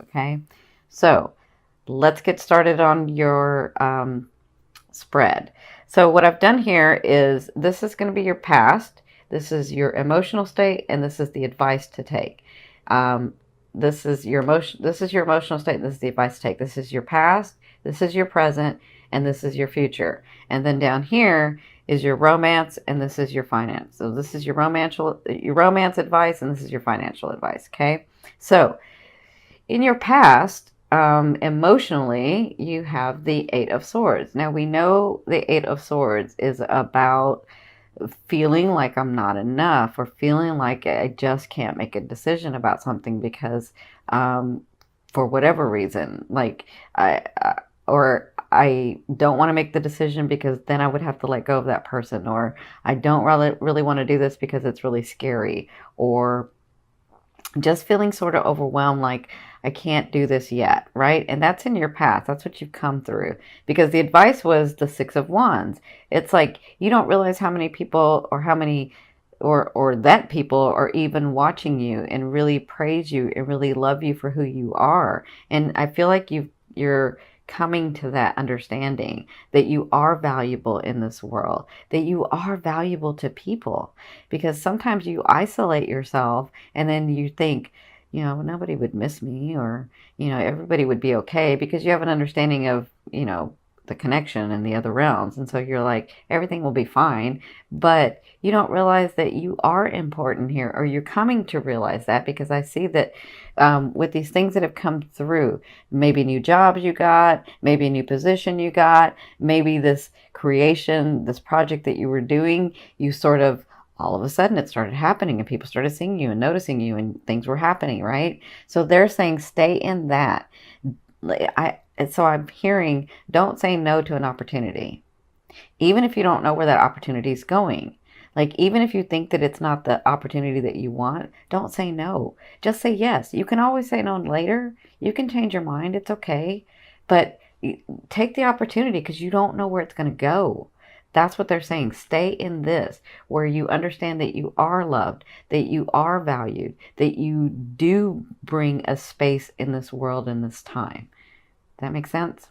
Okay, so let's get started on your spread. So what I've done here is this is going to be your past, this is your emotional state, and this is the advice to take. This is your emotion. This is your emotional state. This is the advice to take. This is your past. This is your present, and this is your future. And then down here is your romance, and this is your finance. So this is your romance advice, and this is your financial advice. Okay. So in your past, emotionally, you have the Eight of Swords. Now we know the Eight of Swords is about feeling like I'm not enough, or feeling like I just can't make a decision about something because for whatever reason, like or I don't want to make the decision because then I would have to let go of that person, or I don't really want to do this because it's really scary, or just feeling sort of overwhelmed, like I can't do this yet, right? And that's in your past. That's what you've come through, because the advice was the Six of Wands. It's like you don't realize how many people, or how many, or that people are even watching you and really praise you and really love you for who you are. And I feel like you're coming to that understanding that you are valuable in this world, that you are valuable to people, because sometimes you isolate yourself and then you think, nobody would miss me, or, everybody would be okay, because you have an understanding of, the connection in the other realms. And so you're like, everything will be fine. But you don't realize that you are important here, or you're coming to realize that, because I see that with these things that have come through, maybe new jobs you got, maybe a new position you got, maybe this creation, this project that you were doing, you sort of, all of a sudden it started happening and people started seeing you and noticing you and things were happening, right? So they're saying stay in that. So I'm hearing, don't say no to an opportunity, even if you don't know where that opportunity is going. Like, even if you think that it's not the opportunity that you want, don't say no. Just say yes. You can always say no later. You can change your mind. It's okay. But take the opportunity, because you don't know where it's going to go. That's what they're saying. Stay in this, where you understand that you are loved, that you are valued, that you do bring a space in this world in this time. That makes sense?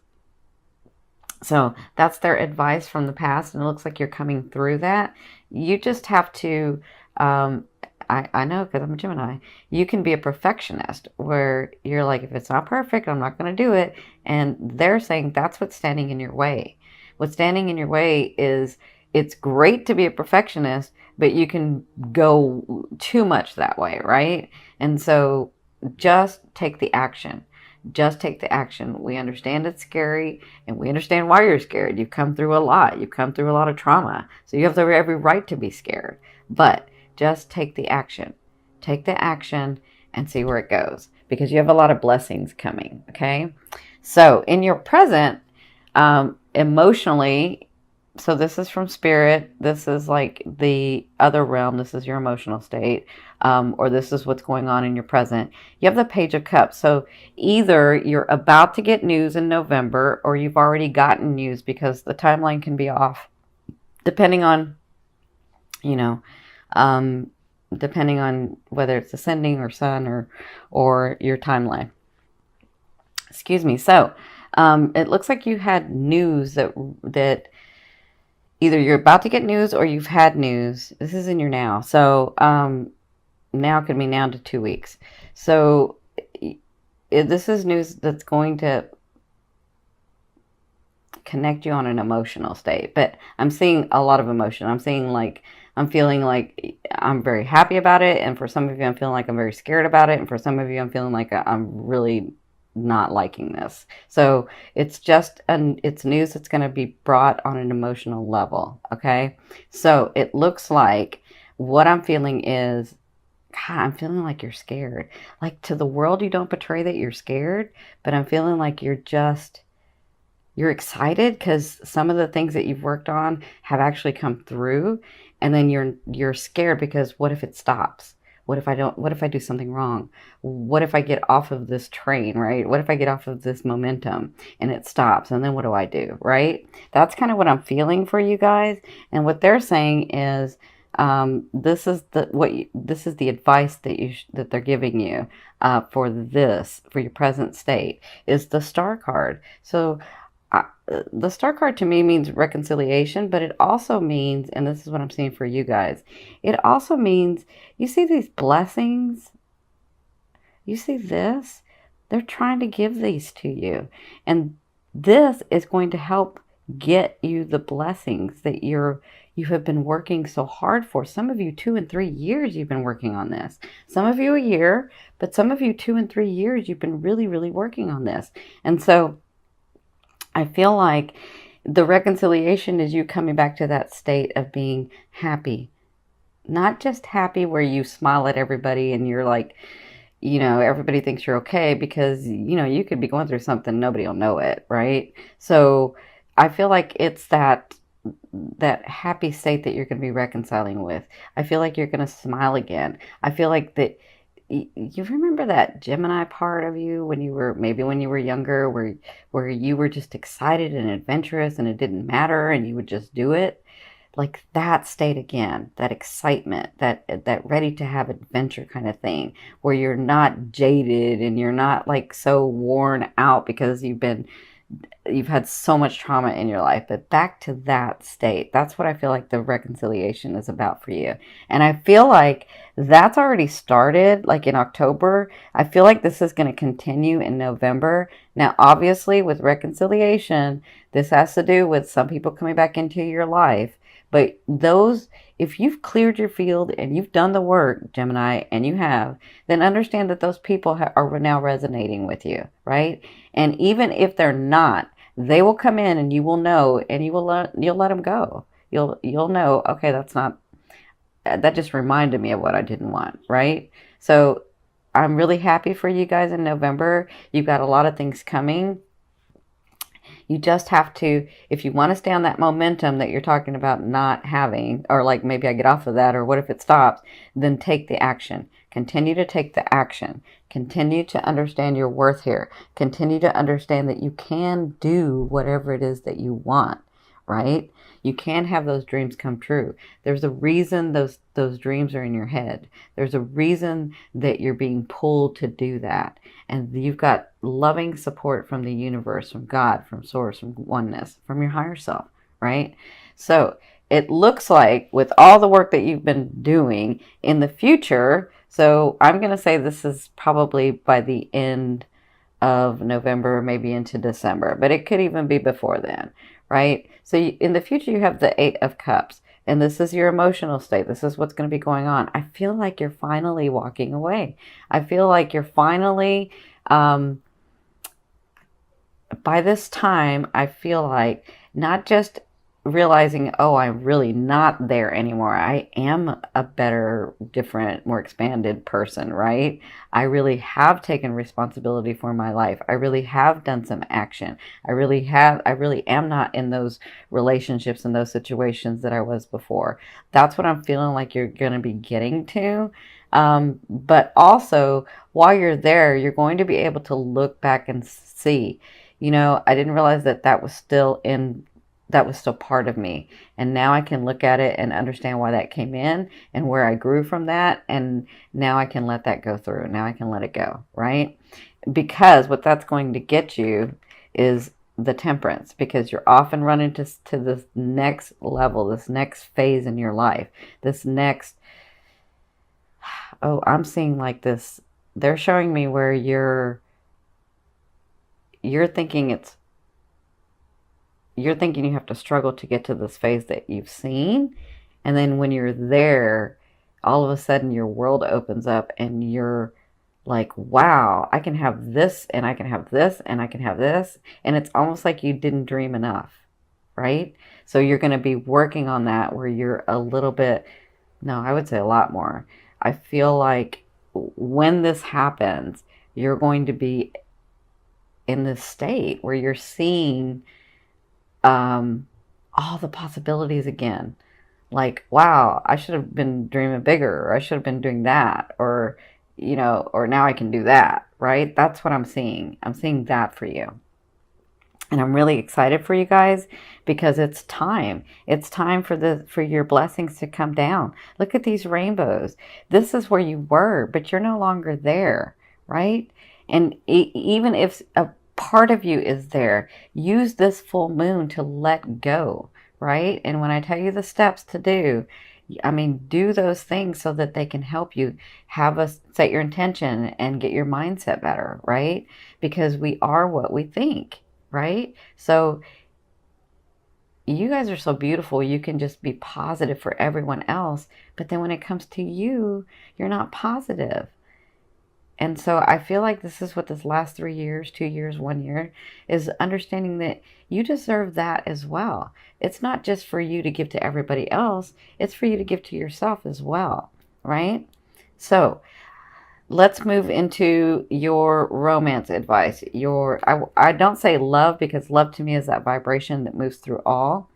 So that's their advice from the past, and it looks like you're coming through that. You just have to, I know, because I'm a Gemini, you can be a perfectionist, where you're like, if it's not perfect, I'm not going to do it. And they're saying that's what's standing in your way. What's standing in your way is, it's great to be a perfectionist, but you can go too much that way, right? And so just take the action. Just take the action. We understand it's scary, and we understand why you're scared. You've come through a lot. You've come through a lot of trauma. So you have every right to be scared. But just take the action. Take the action and see where it goes, because you have a lot of blessings coming, okay? So in your present, emotionally, so this is from spirit. This is like the other realm. This is your emotional state, or this is what's going on in your present. You have the Page of Cups. So either you're about to get news in November, or you've already gotten news, because the timeline can be off depending on, depending on whether it's ascending or sun, or your timeline. Excuse me. So it looks like you had news that either you're about to get news or you've had news. This is in your now. So now could be now to 2 weeks. So this is news that's going to connect you on an emotional state. But I'm seeing a lot of emotion. I'm seeing like, I'm feeling like I'm very happy about it. And for some of you, I'm feeling like I'm very scared about it. And for some of you, I'm feeling like I'm really not liking this. So it's just it's news that's going to be brought on an emotional level. Okay. So it looks like what I'm feeling is, God, I'm feeling like you're scared. Like, to the world, you don't portray that you're scared, but I'm feeling like you're excited, because some of the things that you've worked on have actually come through. And then you're scared, because what if it stops? What if I do something wrong? What if I get off of this train, right? What if I get off of this momentum and it stops? And then what do I do, right? That's kind of what I'm feeling for you guys. And what they're saying is, This is this is the advice that that they're giving you for your present state is the Star card. So the Star card to me means reconciliation, but it also means, and this is what I'm seeing for you guys, it also means you see these blessings, you see this, they're trying to give these to you, and this is going to help get you the blessings that you have been working so hard for. Some of you 2 and 3 years you've been working on this. Some of you a year, but some of you 2 and 3 years you've been really, really working on this. And so I feel like the reconciliation is you coming back to that state of being happy. Not just happy where you smile at everybody and you're like, everybody thinks you're okay, because, you could be going through something, nobody will know it, right? So I feel like it's that happy state that you're going to be reconciling with. I feel like you're going to smile again. I feel like that you remember that Gemini part of you when you were younger, where you were just excited and adventurous and it didn't matter and you would just do it. Like that state again, that excitement, that ready to have adventure kind of thing, where you're not jaded and you're not like so worn out because you've had so much trauma in your life. But back to that state, that's what I feel like the reconciliation is about for you. And I feel like that's already started like in October. I feel like this is going to continue in November. Now obviously with reconciliation, this has to do with some people coming back into your life. But if you've cleared your field and you've done the work, Gemini, and you have, then understand that those people are now resonating with you, right? And even if they're not, they will come in and you will know, and you'll let them go. You'll know, okay, that just reminded me of what I didn't want, right? So I'm really happy for you guys in November. You've got a lot of things coming. You just have to, if you want to stay on that momentum that you're talking about not having, or like maybe I get off of that, or what if it stops, then take the action. Continue to take the action. Continue to understand your worth here. Continue to understand that you can do whatever it is that you want, right? You can have those dreams come true. There's a reason those dreams are in your head. There's a reason that you're being pulled to do that. And you've got loving support from the universe, from God, from source, from oneness, from your higher self, right? So it looks like with all the work that you've been doing in the future, so I'm going to say this is probably by the end of November, maybe into December, but it could even be before then, right? So in the future, you have the Eight of Cups, and this is your emotional state. This is what's going to be going on. I feel like you're finally walking away. I feel like you're finally, by this time, I feel like not just realizing, oh, I'm really not there anymore. I am a better, different, more expanded person, right? I really have taken responsibility for my life. I really have done some action. I really am not in those relationships and those situations that I was before. That's what I'm feeling like you're going to be getting to. But also, while you're there, you're going to be able to look back and see, I didn't realize that was still part of me. And now I can look at it and understand why that came in and where I grew from that. And now I can let that go through. Now I can let it go, right? Because what that's going to get you is the Temperance, because you're often running to this next level, this next phase in your life, this next, I'm seeing like this. They're showing me where you're thinking you have to struggle to get to this phase that you've seen. And then when you're there, all of a sudden your world opens up and you're like, wow, I can have this and I can have this and I can have this. And it's almost like you didn't dream enough, right? So you're going to be working on that where you're a little bit, no, I would say a lot more. I feel like when this happens, you're going to be in this state where you're seeing all the possibilities again. Like, wow, I should have been dreaming bigger, or I should have been doing that, or, or now I can do that, right? That's what I'm seeing. I'm seeing that for you. And I'm really excited for you guys because it's time. It's time for your blessings to come down. Look at these rainbows. This is where you were, but you're no longer there, right? And even if a part of you is there, use this full moon to let go, right? And when I tell you the steps to do, I mean, do those things so that they can help you have us set your intention and get your mindset better, right? Because we are what we think, right? So you guys are so beautiful. You can just be positive for everyone else. But then when it comes to you, you're not positive. And so I feel like this is what this last 3 years, 2 years, 1 year is understanding that you deserve that as well. It's not just for you to give to everybody else, it's for you to give to yourself as well, right? So let's move into your romance advice. I don't say love because love to me is that vibration that moves through all.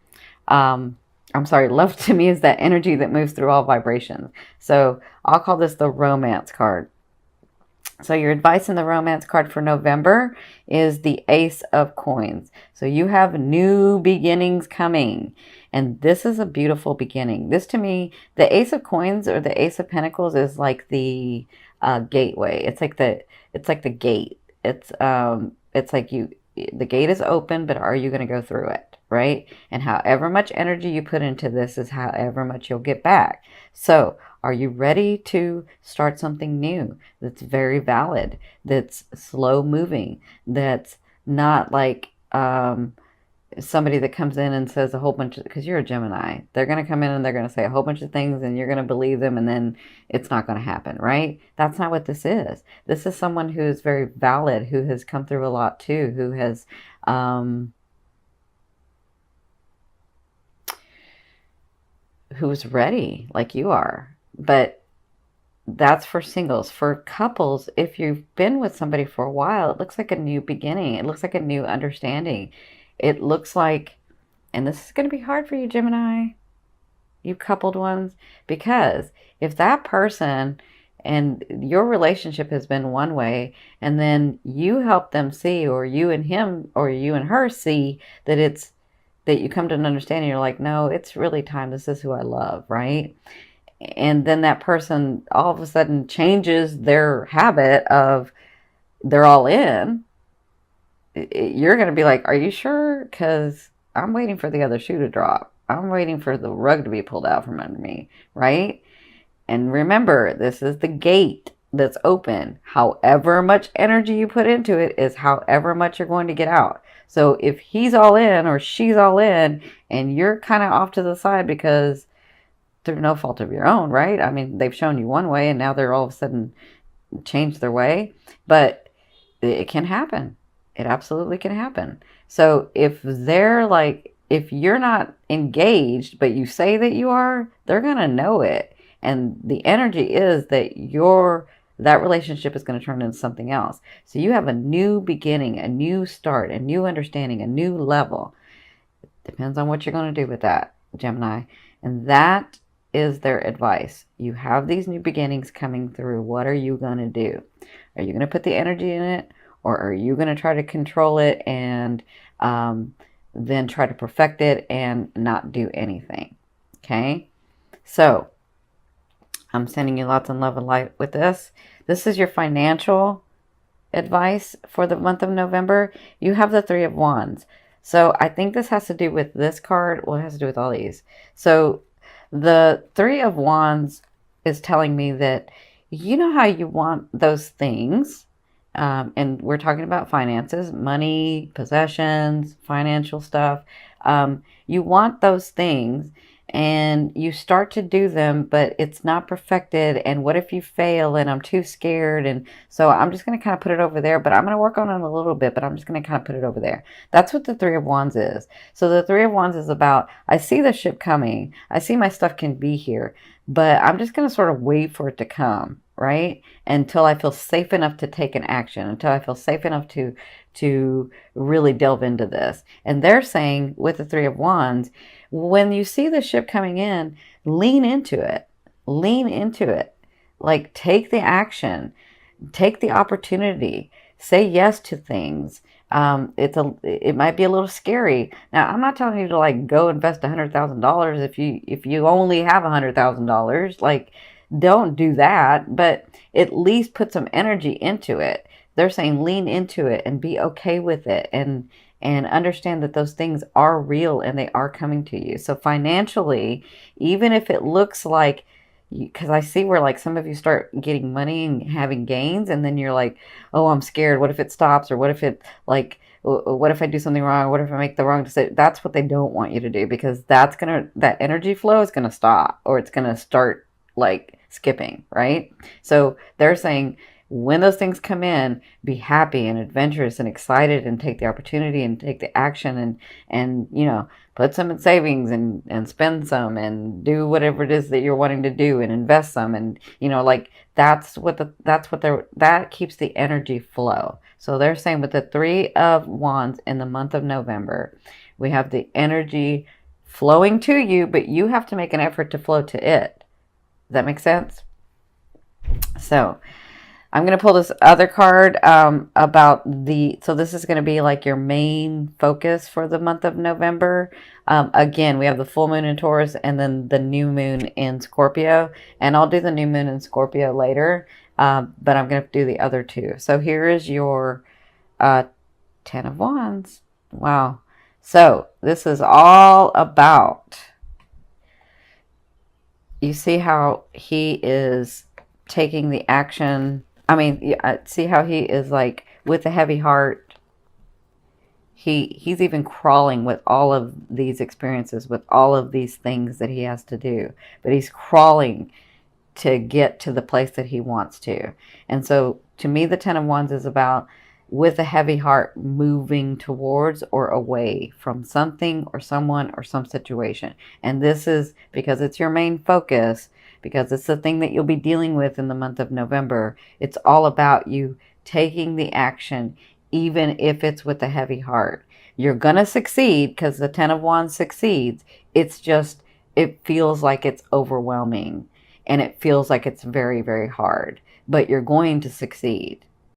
I'm sorry, love to me is that energy that moves through all vibrations. So I'll call this the romance card. So your advice in the romance card for November is the Ace of Coins. So you have new beginnings coming. And this is a beautiful beginning. This to me, the Ace of Coins or the Ace of Pentacles is like the gateway. It's like the gate. It's like the gate is open, but are you going to go through it, right? And however much energy you put into this is however much you'll get back. So are you ready to start something new that's very valid, that's slow moving, that's not like somebody that comes in and says a whole bunch of, because you're a Gemini, they're going to come in and they're going to say a whole bunch of things and you're going to believe them and then it's not going to happen, right? That's not what this is. This is someone who is very valid, who has come through a lot too, who has who's ready like you are. But that's for singles. For couples, if you've been with somebody for a while, it looks like a new beginning. It looks like a new understanding. It looks like, and this is going to be hard for you, Gemini, you coupled ones, because if that person and your relationship has been one way, and then you help them see, or you and him, or you and her see that that you come to an understanding, you're like, no, it's really time. This is who I love, right? And then that person all of a sudden changes their habit of they're all in. You're going to be like, are you sure? Because I'm waiting for the other shoe to drop. I'm waiting for the rug to be pulled out from under me, right? And remember, this is the gate that's open. However much energy you put into it is however much you're going to get out. So if he's all in or she's all in and you're kind of off to the side because through no fault of your own, right? I mean, they've shown you one way and now they're all of a sudden changed their way. But it can happen. It absolutely can happen. So if they're like, if you're not engaged, but you say that you are, they're going to know it. And the energy is that that relationship is going to turn into something else. So you have a new beginning, a new start, a new understanding, a new level. Depends on what you're going to do with that, Gemini. And that is their advice. You have these new beginnings coming through. What are you going to do? Are you going to put the energy in it? Or are you going to try to control it and then try to perfect it and not do anything? Okay? So, I'm sending you lots of love and light with this. This is your financial advice for the month of November. You have the Three of Wands. So, I think this has to do with this card. Well, it has to do with all these. So, the Three of Wands is telling me that you know how you want those things. And we're talking about finances, money, possessions, financial stuff. You want those things and you start to do them, but it's not perfected. And what if you fail and I'm too scared? And so I'm just going to kind of put it over there, but I'm going to work on it a little bit, but I'm just going to kind of put it over there. That's what the Three of Wands is. So the Three of Wands is about, I see the ship coming. I see my stuff can be here, but I'm just going to sort of wait for it to come, right? Until I feel safe enough to take an action, until I feel safe enough to really delve into this. And they're saying with the Three of Wands, when you see the ship coming in, lean into it. Lean into it. Like, take the action. Take the opportunity. Say yes to things. it might be a little scary. Now, I'm not telling you to like go invest $100,000 if you only have $100,000. Like, don't do that, but at least put some energy into it. They're saying lean into it and be okay with it, and understand that those things are real and they are coming to you. So financially, even if it looks like, because I see where like some of you start getting money and having gains, and then you're like, oh, I'm scared. What if it stops? Or what if it like, what if I do something wrong? What if I make the wrong decision? That's what they don't want you to do, because that energy flow is gonna stop, or it's gonna start like skipping, right? So they're saying when those things come in, be happy and adventurous and excited, and take the opportunity and take the action, and put some in savings, and spend some, and do whatever it is that you're wanting to do, and invest some, and like that keeps the energy flow. So they're saying with the 3 of Wands in the month of November, we have the energy flowing to you, but you have to make an effort to flow to it. Does that make sense? So I'm going to pull this other card so this is going to be like your main focus for the month of November. Again, we have the full moon in Taurus and then the new moon in Scorpio. And I'll do the new moon in Scorpio later, but I'm going to do the other two. So here is your 10 of Wands. Wow. So this is all about, you see how he is taking the action. I mean, see how he is like with a heavy heart. He's even crawling with all of these experiences, with all of these things that he has to do. But he's crawling to get to the place that he wants to. And so to me, the 10 of Wands is about, with a heavy heart, moving towards or away from something or someone or some situation. And this is because it's your main focus, because it's the thing that you'll be dealing with in the month of November. It's all about you taking the action, even if it's with a heavy heart. You're going to succeed, because the 10 of Wands succeeds. It's just, it feels like it's overwhelming, and it feels like it's very, very hard, but you're going to succeed.